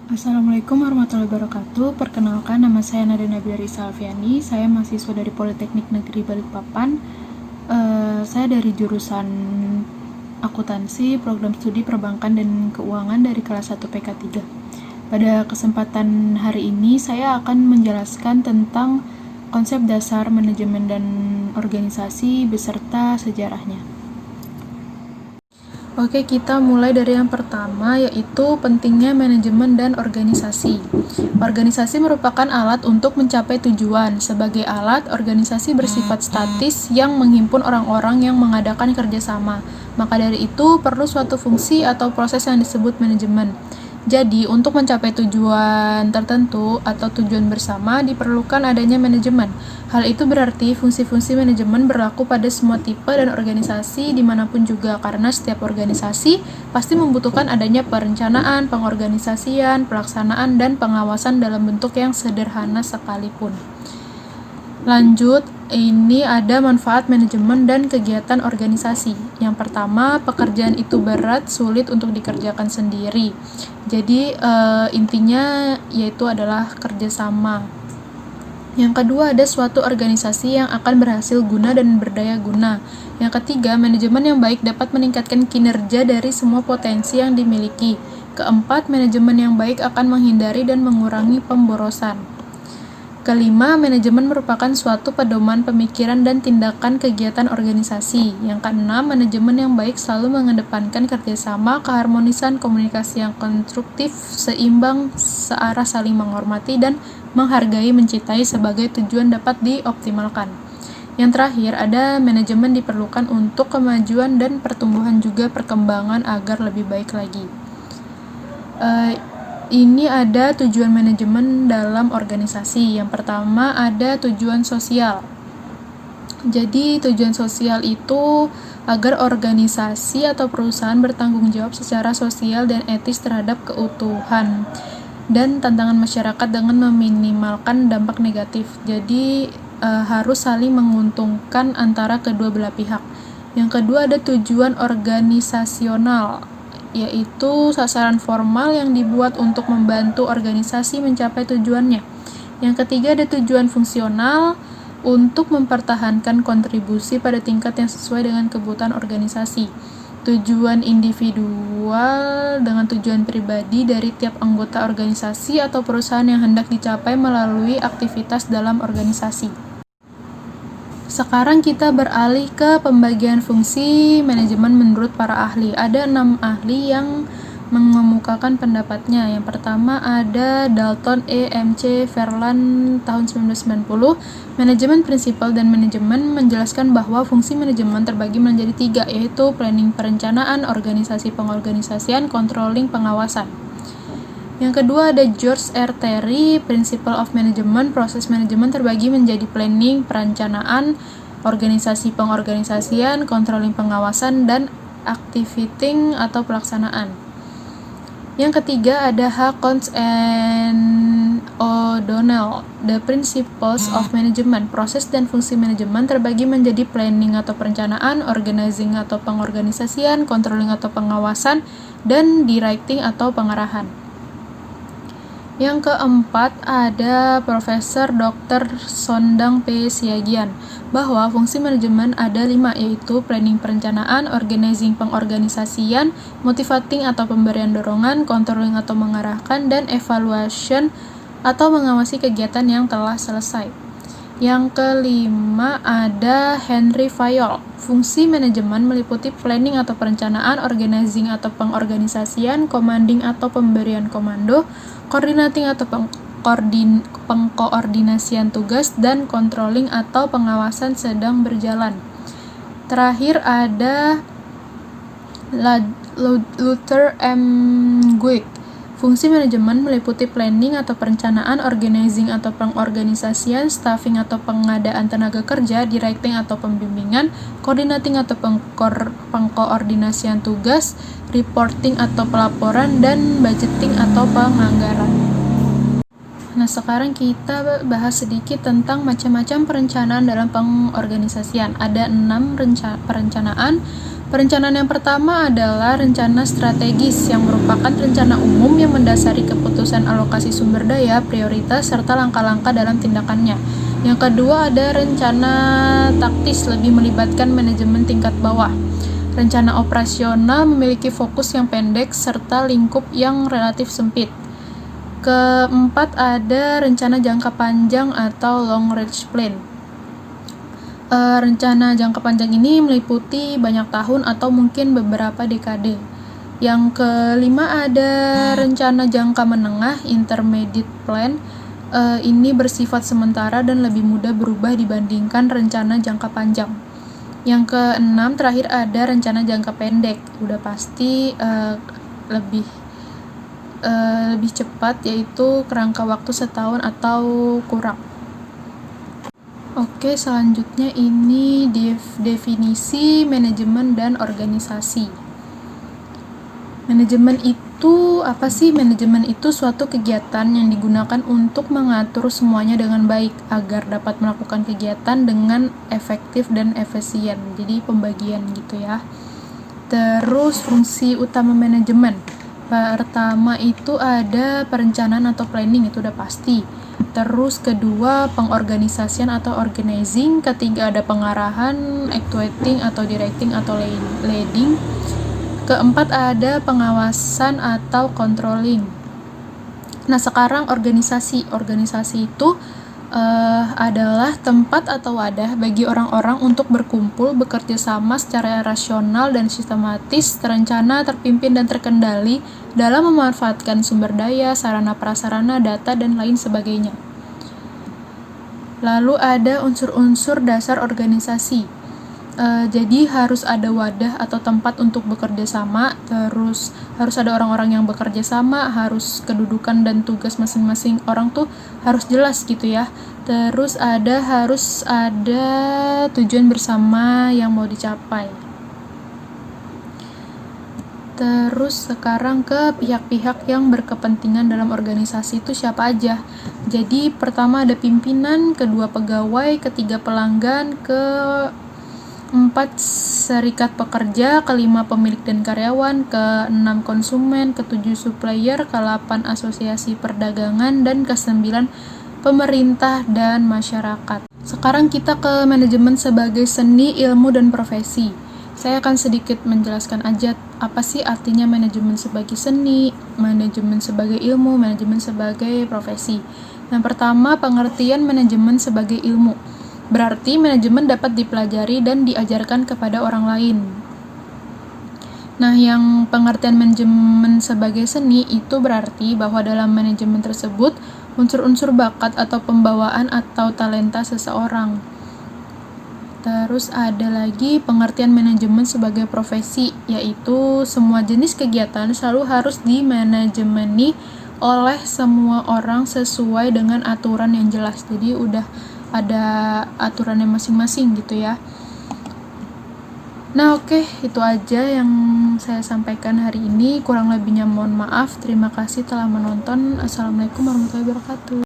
Assalamualaikum warahmatullahi wabarakatuh. Perkenalkan, nama saya Nada Nabila Risa Alfiani. Saya mahasiswa dari Politeknik Negeri Balikpapan. Saya dari jurusan akuntansi, program studi perbankan dan keuangan dari kelas 1 PK3. Pada kesempatan hari ini, saya akan menjelaskan tentang konsep dasar manajemen dan organisasi beserta sejarahnya. Oke, kita mulai dari yang pertama, yaitu pentingnya manajemen dan organisasi. Organisasi merupakan alat untuk mencapai tujuan. Sebagai alat, organisasi bersifat statis yang menghimpun orang-orang yang mengadakan kerjasama. Maka dari itu, perlu suatu fungsi atau proses yang disebut manajemen. Jadi, untuk mencapai tujuan tertentu atau tujuan bersama, diperlukan adanya manajemen. Hal itu berarti fungsi-fungsi manajemen berlaku pada semua tipe dan organisasi dimanapun juga, karena setiap organisasi pasti membutuhkan adanya perencanaan, pengorganisasian, pelaksanaan, dan pengawasan dalam bentuk yang sederhana sekalipun. Lanjut, ini ada manfaat manajemen dan kegiatan organisasi. Yang pertama, pekerjaan itu berat, sulit untuk dikerjakan sendiri. Jadi, intinya yaitu adalah kerjasama. Yang kedua, ada suatu organisasi yang akan berhasil guna dan berdaya guna. Yang ketiga, manajemen yang baik dapat meningkatkan kinerja dari semua potensi yang dimiliki. Keempat, manajemen yang baik akan menghindari dan mengurangi pemborosan. Kelima, manajemen merupakan suatu pedoman pemikiran dan tindakan kegiatan organisasi. Yang keenam, manajemen yang baik selalu mengedepankan kerjasama, keharmonisan, komunikasi yang konstruktif, seimbang, searah, saling menghormati, dan menghargai, mencintai sebagai tujuan dapat dioptimalkan. Yang terakhir, ada manajemen diperlukan untuk kemajuan dan pertumbuhan juga perkembangan agar lebih baik lagi. Ini ada tujuan manajemen dalam organisasi. Yang pertama ada tujuan sosial. Jadi tujuan sosial itu agar organisasi atau perusahaan bertanggung jawab secara sosial dan etis terhadap keutuhan dan tantangan masyarakat dengan meminimalkan dampak negatif. Jadi harus saling menguntungkan antara kedua belah pihak. Yang kedua ada tujuan organisasional, yaitu sasaran formal yang dibuat untuk membantu organisasi mencapai tujuannya. Yang ketiga ada tujuan fungsional, untuk mempertahankan kontribusi pada tingkat yang sesuai dengan kebutuhan organisasi. Tujuan individual dengan tujuan pribadi dari tiap anggota organisasi atau perusahaan yang hendak dicapai melalui aktivitas dalam organisasi. Sekarang kita beralih ke pembagian fungsi manajemen menurut para ahli. Ada 6 ahli yang mengemukakan pendapatnya. Yang pertama ada Dalton E.M.C. Verlan tahun 1990. Manajemen prinsipal dan manajemen menjelaskan bahwa fungsi manajemen terbagi menjadi 3, yaitu planning perencanaan, organisasi pengorganisasian, controlling pengawasan. Yang kedua ada George R. Terry, Principle of Management. Proses manajemen terbagi menjadi planning, perencanaan, organisasi pengorganisasian, controlling pengawasan, dan activating atau pelaksanaan. Yang ketiga ada Hakons and O'Donnell, The Principles of Management. Proses dan fungsi manajemen terbagi menjadi planning atau perencanaan, organizing atau pengorganisasian, controlling atau pengawasan, dan directing atau pengarahan. Yang keempat ada Profesor Dr. Sondang P. Siagian, bahwa fungsi manajemen ada 5, yaitu planning perencanaan, organizing pengorganisasian, motivating atau pemberian dorongan, controlling atau mengarahkan, dan evaluation atau mengawasi kegiatan yang telah selesai. Yang kelima ada Henry Fayol. Fungsi manajemen meliputi planning atau perencanaan, organizing atau pengorganisasian, commanding atau pemberian komando, coordinating atau pengkoordinasian tugas, dan controlling atau pengawasan sedang berjalan. Terakhir ada Luther M. Guick. Fungsi manajemen meliputi planning atau perencanaan, organizing atau pengorganisasian, staffing atau pengadaan tenaga kerja, directing atau pembimbingan, coordinating atau pengkoordinasian tugas, reporting atau pelaporan, dan budgeting atau penganggaran. Nah, sekarang kita bahas sedikit tentang macam-macam perencanaan dalam pengorganisasian. Ada 6 perencanaan. Perencanaan yang pertama adalah rencana strategis, yang merupakan rencana umum yang mendasari keputusan alokasi sumber daya, prioritas, serta langkah-langkah dalam tindakannya. Yang kedua ada rencana taktis, lebih melibatkan manajemen tingkat bawah. Rencana operasional memiliki fokus yang pendek serta lingkup yang relatif sempit. Keempat ada rencana jangka panjang atau long range plan. Rencana jangka panjang ini meliputi banyak tahun atau mungkin beberapa dekade. Yang kelima ada rencana jangka menengah, intermediate plan. Ini bersifat sementara dan lebih mudah berubah dibandingkan rencana jangka panjang. Yang keenam terakhir ada rencana jangka pendek. Udah pasti lebih cepat, yaitu kerangka waktu setahun atau kurang. Oke, selanjutnya ini definisi manajemen dan organisasi. Manajemen itu apa sih? Manajemen itu suatu kegiatan yang digunakan untuk mengatur semuanya dengan baik agar dapat melakukan kegiatan dengan efektif dan efisien. Jadi pembagian gitu ya. Terus fungsi utama manajemen. Pertama itu ada perencanaan atau planning, itu udah pasti. Terus kedua pengorganisasian atau organizing. Ketiga ada pengarahan, actuating atau directing atau leading. Keempat ada pengawasan atau controlling. Nah, sekarang organisasi itu adalah tempat atau wadah bagi orang-orang untuk berkumpul, bekerja sama secara rasional dan sistematis, terencana, terpimpin, dan terkendali dalam memanfaatkan sumber daya, sarana prasarana, data, dan lain sebagainya. Lalu ada unsur-unsur dasar organisasi. Jadi harus ada wadah atau tempat untuk bekerja sama, terus harus ada orang-orang yang bekerja sama, harus kedudukan dan tugas masing-masing orang tuh harus jelas gitu ya. Terus harus ada tujuan bersama yang mau dicapai. Terus sekarang ke pihak-pihak yang berkepentingan dalam organisasi itu siapa aja. Jadi pertama ada pimpinan, kedua pegawai, ketiga pelanggan, keempat serikat pekerja, kelima pemilik dan karyawan, keenam konsumen, ketujuh supplier, ke-8 asosiasi perdagangan, dan ke-9 pemerintah dan masyarakat. Sekarang kita ke manajemen sebagai seni, ilmu, dan profesi. Saya akan sedikit menjelaskan aja apa sih artinya manajemen sebagai seni, manajemen sebagai ilmu, manajemen sebagai profesi. Yang pertama, pengertian manajemen sebagai ilmu. Berarti manajemen dapat dipelajari dan diajarkan kepada orang lain. Nah, yang pengertian manajemen sebagai seni itu berarti bahwa dalam manajemen tersebut unsur-unsur bakat atau pembawaan atau talenta seseorang. Terus ada lagi pengertian manajemen sebagai profesi, yaitu semua jenis kegiatan selalu harus dimanajemeni oleh semua orang sesuai dengan aturan yang jelas. Jadi udah ada aturannya masing-masing gitu ya. Nah, oke, itu aja yang saya sampaikan hari ini. Kurang lebihnya mohon maaf. Terima kasih telah menonton. Assalamualaikum warahmatullahi wabarakatuh.